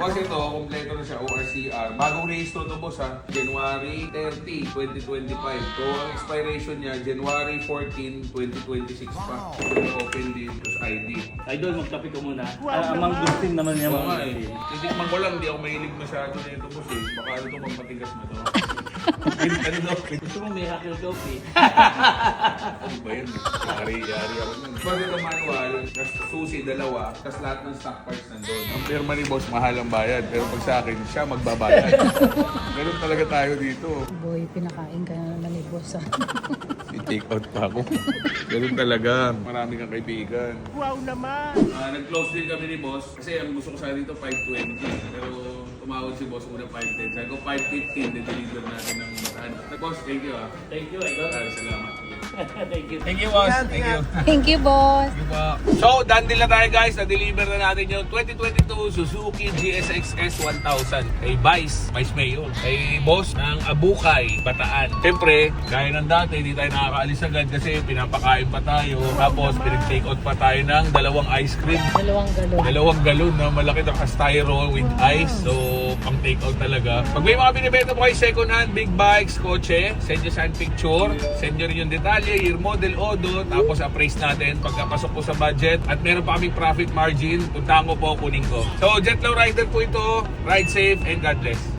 Kasi ito, kompleto na siya, ORCR. Bagong rehistro to boss ha, January 30, 2025. So ang expiration niya, January 14, 2026 pa. So open din, plus ID. Idol, magkape ko muna. Amang gustin naman niya. Oo nga eh. Titikman ko lang, di ako mahilig masyado na ito boss eh. Baka ito magpatigas na to. Ano daw? Gusto mo may hacker coffee? Ano ba yun? Yari ako nun. Pag ito manual, tas susi dalawa, tas lahat ng stock parts nandun. Ang pirma ni boss, mahal ang bayad. Pero pag sa akin, siya magbabayad. Ganun talaga tayo dito. Boy, pinakain ka na naman ni boss. I-take out pa ako. Ganun talaga. Marami kang kaibigan. Wow naman! Nag-close din kami ni boss. Kasi ang gusto ko sana dito 520. Pero tumawag si boss una 510. Sabi ko 515, de-deliver natin ng Bataan. Boss, thank you ah. Thank you, Idol. Salamat. Thank you. Thank you boss. Thank you. Thank you, boss. So, done deal na tayo guys. Na-deliver na natin yung 2022 Suzuki GSX-S 1000 kay Vice Mayor, kay boss ng Abukay, Bataan. Siyempre, gaya ng dati, hindi tayo nakakaalis agad kasi pinapakain pa tayo. Tapos, pinag-take out pa tayo ng dalawang ice cream. Dalawang galon na malaki na styro with ice. So, pang take out talaga. Pag may mga binibenta po kayo second hand, big bikes, kotse, send nyo saan picture, send nyo rin yung detalye, year model, odo, tapos appraise natin pagkapasok po sa budget. At meron pa kaming profit margin. Puntahan ko po, kunin ko. So, Jetlaw Rider po ito. Ride safe and God bless.